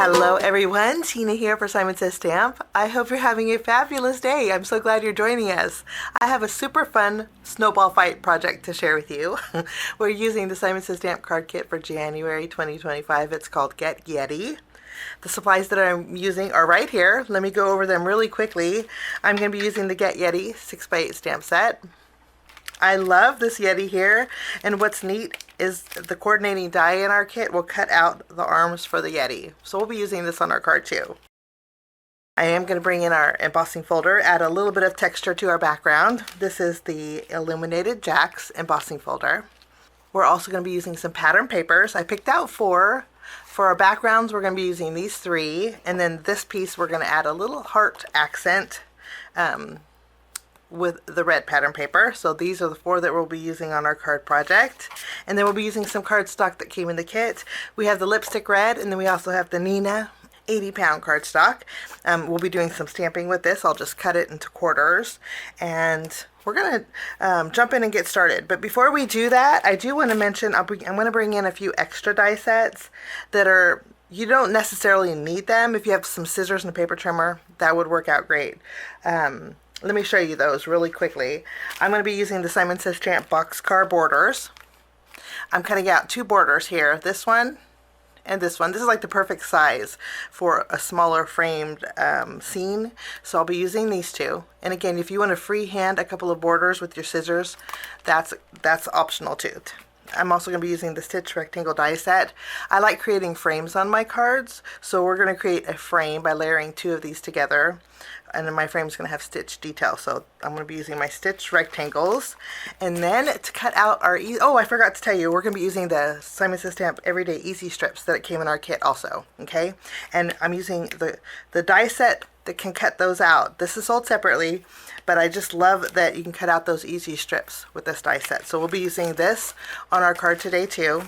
Hello everyone, Tina here for Simon Says Stamp. I hope you're having a fabulous day. I'm so glad you're joining us. I have a super fun snowball fight project to share with you. We're using the Simon Says Stamp card kit for January 2025. It's called Get Yeti. The supplies that I'm using are right here. Let me go over them really quickly. I'm going to be using the Get Yeti 6x8 stamp set. I love this Yeti here, and what's neat is the coordinating die in our kit will cut out the arms for the Yeti. So we'll be using this on our card too. I am going to bring in our embossing folder, add a little bit of texture to our background. This is the Illuminated Jacks embossing folder. We're also going to be using some pattern papers. I picked out 4. For our backgrounds, we're going to be using these 3, and then this piece we're going to add a little heart accent with the red pattern paper. So these are the 4 that we'll be using on our card project. And then we'll be using some cardstock that came in the kit. We have the lipstick red, and then we also have the Nina 80-pound cardstock. We'll be doing some stamping with this. I'll just cut it into quarters, and we're going to jump in and get started. But before we do that, I do want to mention I'm going to bring in a few extra die sets that are, you don't necessarily need them. If you have some scissors and a paper trimmer, that would work out great. Let me show you those really quickly. I'm going to be using the Simon Says Stamp boxcar borders. I'm cutting out 2 borders here, this one and this one. This is like the perfect size for a smaller framed scene. So I'll be using these 2. And again, if you want to freehand a couple of borders with your scissors, that's optional too. I'm also going to be using the Stitch Rectangle die set. I like creating frames on my cards, so we're going to create a frame by layering 2 of these together. And then my frame is going to have stitch detail, so I'm going to be using my stitch rectangles. And then to cut out our, oh, I forgot to tell you, we're going to be using the Simon Says Stamp Everyday Easy strips that came in our kit also, okay? And I'm using the die set that can cut those out. This is sold separately, but I just love that you can cut out those easy strips with this die set. So we'll be using this on our card today too.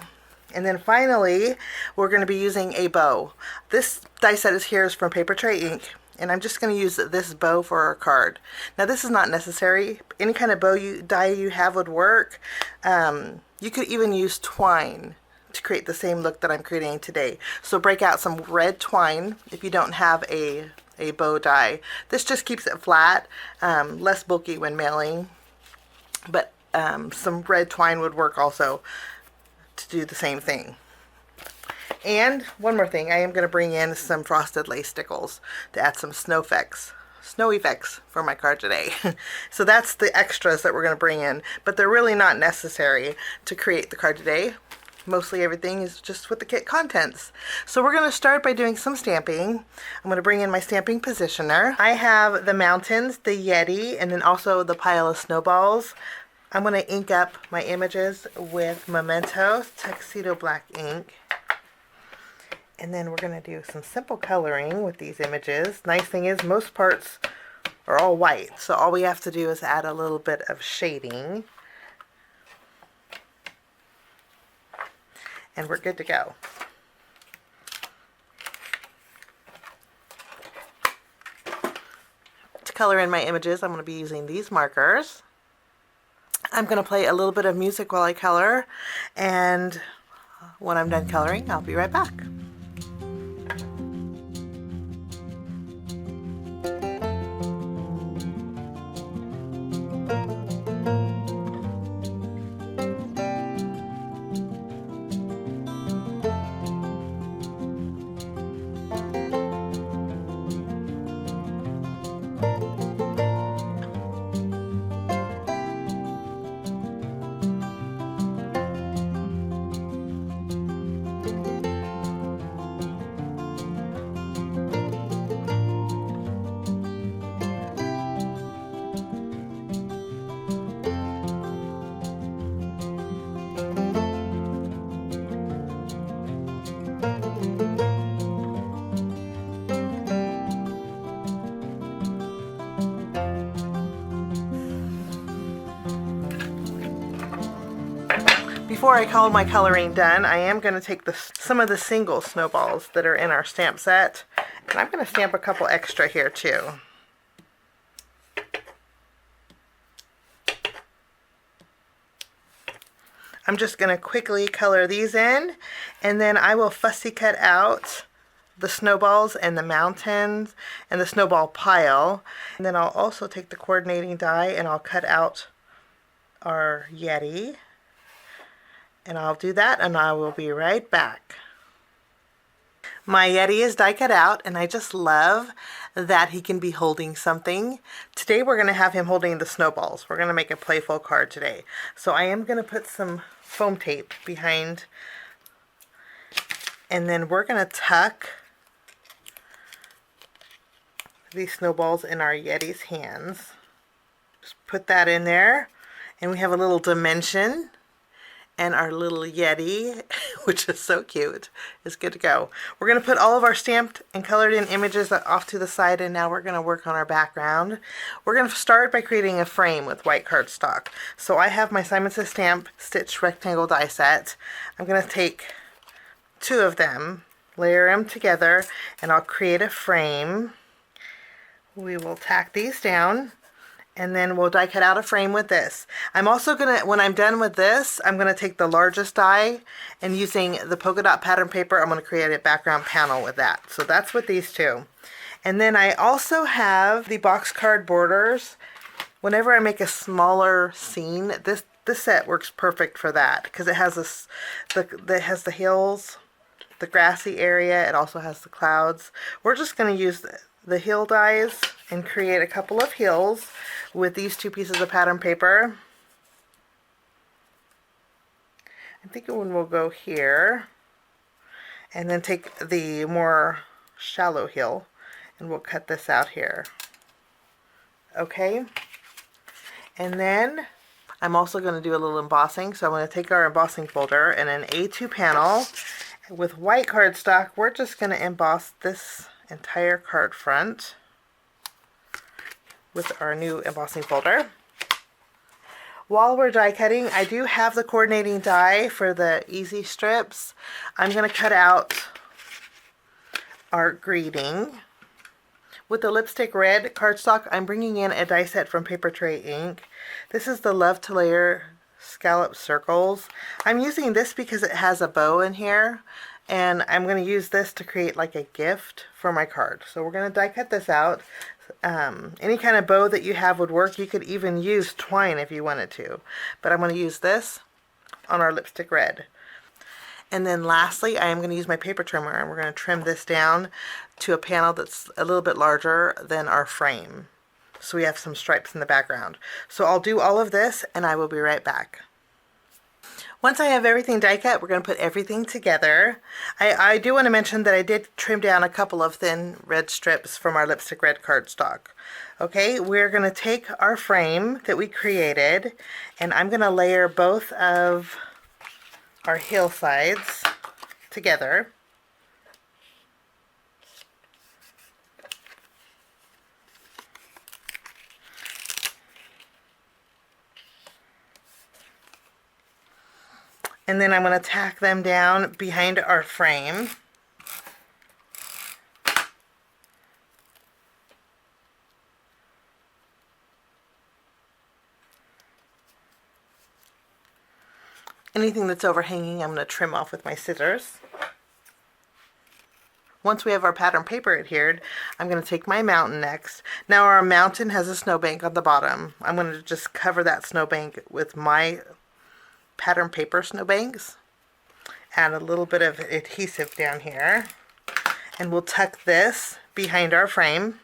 And then finally, we're going to be using a bow. This die set is from Paper Tray Ink. And I'm just going to use this bow for our card. Now this is not necessary. Any kind of bow die you have would work. You could even use twine to create the same look that I'm creating today. So break out some red twine if you don't have a bow die. This just keeps it flat, less bulky when mailing. But some red twine would work also to do the same thing. And one more thing, I am going to bring in some frosted lace stickles to add some snow effects for my card today. So that's the extras that we're going to bring in, but they're really not necessary to create the card today. Mostly everything is just with the kit contents. So we're going to start by doing some stamping. I'm going to bring in my stamping positioner. I have the mountains, the Yeti, and then also the pile of snowballs. I'm going to ink up my images with Memento Tuxedo Black ink. And then we're going to do some simple coloring with these images. Nice thing is most parts are all white, so all we have to do is add a little bit of shading. And we're good to go. To color in my images, I'm going to be using these markers. I'm going to play a little bit of music while I color, and when I'm done coloring, I'll be right back. Before I call my coloring done, I am going to take some of the single snowballs that are in our stamp set, and I'm going to stamp a couple extra here too. I'm just going to quickly color these in, and then I will fussy cut out the snowballs and the mountains and the snowball pile. And then I'll also take the coordinating die and I'll cut out our Yeti. And I'll do that and I will be right back. My Yeti is die cut out and I just love that he can be holding something. Today we're going to have him holding the snowballs. We're going to make a playful card today. So I am going to put some foam tape behind, and then we're going to tuck these snowballs in our Yeti's hands. Just put that in there and we have a little dimension. And our little Yeti, which is so cute, is good to go. We're going to put all of our stamped and colored in images off to the side, and now we're going to work on our background. We're going to start by creating a frame with white cardstock. So I have my Simon Says Stamp stitch rectangle die set. I'm going to take 2 of them, layer them together, and I'll create a frame. We will tack these down. And then we'll die cut out a frame with this. I'm also going to, when I'm done with this, I'm going to take the largest die and using the polka dot pattern paper, I'm going to create a background panel with that. So that's with these 2. And then I also have the box card borders. Whenever I make a smaller scene, this set works perfect for that because it has this, it has the hills, the grassy area. It also has the clouds. We're just going to use the hill dies and create a couple of hills with these 2 pieces of pattern paper. I think one will go here, and then take the more shallow hill and we'll cut this out here. Okay, and then I'm also going to do a little embossing. So I'm going to take our embossing folder and an A2 panel with white cardstock. We're just going to emboss this entire card front with our new embossing folder. While we're die cutting, I do have the coordinating die for the easy strips. I'm going to cut out our greeting. With the lipstick red cardstock, I'm bringing in a die set from Paper Tray Ink. This is the Love to Layer Scallop Circles. I'm using this because it has a bow in here, and I'm going to use this to create like a gift for my card. So we're going to die cut this out. Any kind of bow that you have would work. You could even use twine if you wanted to, but I'm going to use this on our lipstick red. And then lastly, I am going to use my paper trimmer, and we're going to trim this down to a panel that's a little bit larger than our frame, so we have some stripes in the background. So I'll do all of this and I will be right back. Once I have everything die cut, we're going to put everything together. I do want to mention that I did trim down a couple of thin red strips from our lipstick red cardstock. Okay, we're going to take our frame that we created, and I'm going to layer both of our hillsides together. And then I'm going to tack them down behind our frame. Anything that's overhanging, I'm going to trim off with my scissors. Once we have our pattern paper adhered, I'm going to take my mountain next. Now our mountain has a snowbank on the bottom. I'm going to just cover that snowbank with my pattern paper snowbanks. Add a little bit of adhesive down here, and we'll tuck this behind our frame.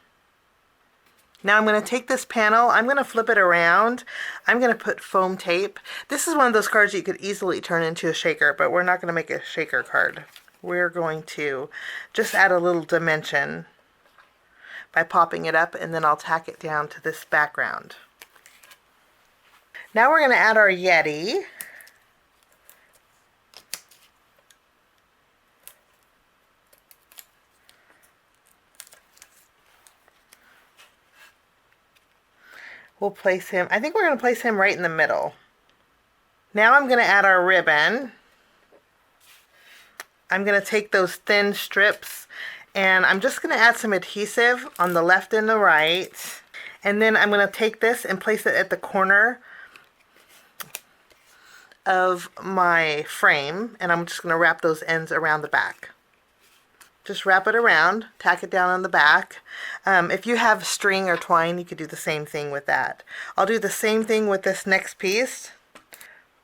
Now I'm going to take this panel, I'm going to flip it around. I'm going to put foam tape. This is one of those cards you could easily turn into a shaker, but we're not going to make a shaker card. We're going to just add a little dimension by popping it up, and then I'll tack it down to this background. Now we're going to add our Yeti. We'll place him, I think we're going to place him right in the middle. Now I'm going to add our ribbon. I'm going to take those thin strips, and I'm just going to add some adhesive on the left and the right. And then I'm going to take this and place it at the corner of my frame, and I'm just going to wrap those ends around the back. just wrap it around, tack it down on the back. If you have string or twine, you could do the same thing with that. I'll do the same thing with this next piece.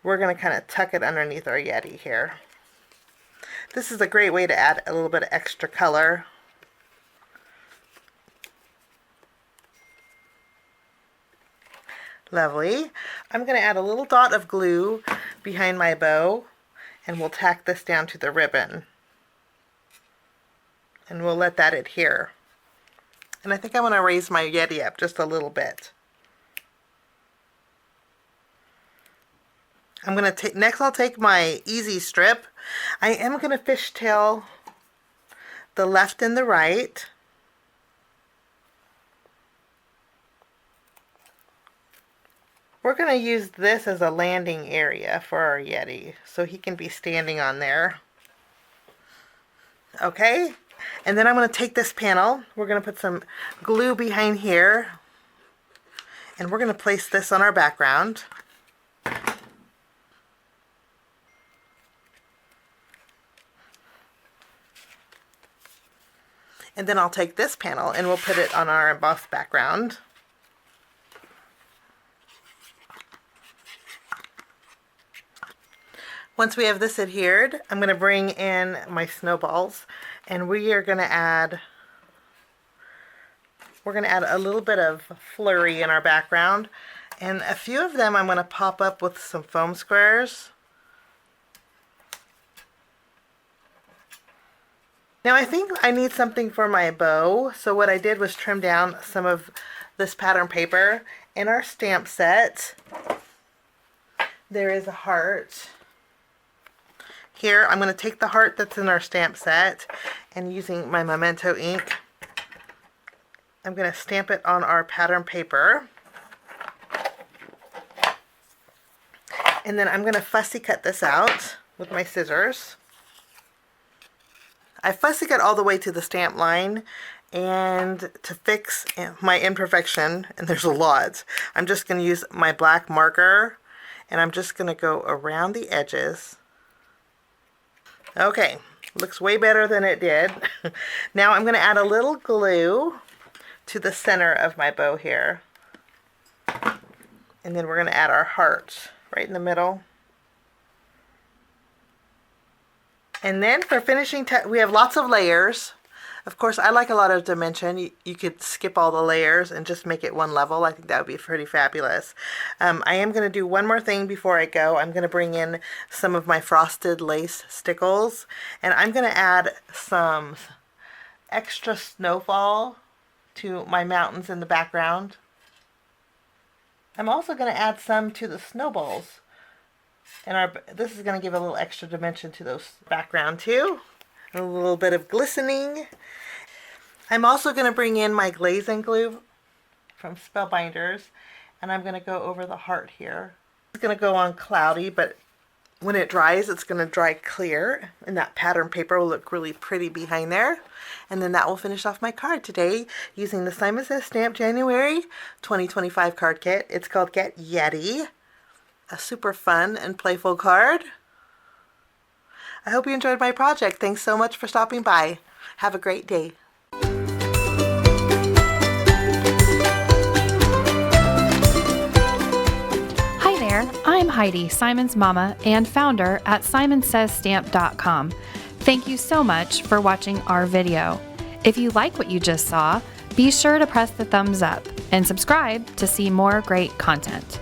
We're going to kind of tuck it underneath our Yeti here. This is a great way to add a little bit of extra color. Lovely. I'm going to add a little dot of glue behind my bow, and we'll tack this down to the ribbon. And we'll let that adhere. And I think I want to raise my Yeti up just a little bit. I'm going to take, next I'll take my easy strip. I am going to fishtail the left and the right. We're going to use this as a landing area for our Yeti, so he can be standing on there. Okay, and then I'm going to take this panel. We're going to put some glue behind here, and we're going to place this on our background. And then I'll take this panel and we'll put it on our embossed background. Once we have this adhered, I'm going to bring in my snowballs, and we are going to add, a little bit of flurry in our background, and a few of them I'm going to pop up with some foam squares. Now I think I need something for my bow, so what I did was trim down some of this pattern paper. In our stamp set, there is a heart. Here, I'm going to take the heart that's in our stamp set, and using my Memento ink, I'm going to stamp it on our pattern paper. And then I'm going to fussy cut this out with my scissors. I fussy cut all the way to the stamp line, and to fix my imperfection, and there's a lot, I'm just going to use my black marker, and I'm just going to go around the edges. Okay, looks way better than it did. Now I'm going to add a little glue to the center of my bow here. And then we're going to add our heart right in the middle. And then for finishing, we have lots of layers. Of course, I like a lot of dimension. You could skip all the layers and just make it one level. I think that would be pretty fabulous. I am going to do one more thing before I go. I'm going to bring in some of my frosted lace stickles, and I'm going to add some extra snowfall to my mountains in the background. I'm also going to add some to the snowballs. And this is going to give a little extra dimension to those background too. A little bit of glistening. I'm also going to bring in my glazing glue from Spellbinders, and I'm going to go over the heart here. It's going to go on cloudy, but when it dries, it's going to dry clear, and that pattern paper will look really pretty behind there. And then that will finish off my card today using the Simon Says Stamp January 2025 card kit. It's called Get Yeti. A super fun and playful card. I hope you enjoyed my project. Thanks so much for stopping by. Have a great day. Hi there, I'm Heidi, Simon's mama and founder at simonsaysstamp.com. Thank you so much for watching our video. If you like what you just saw, be sure to press the thumbs up and subscribe to see more great content.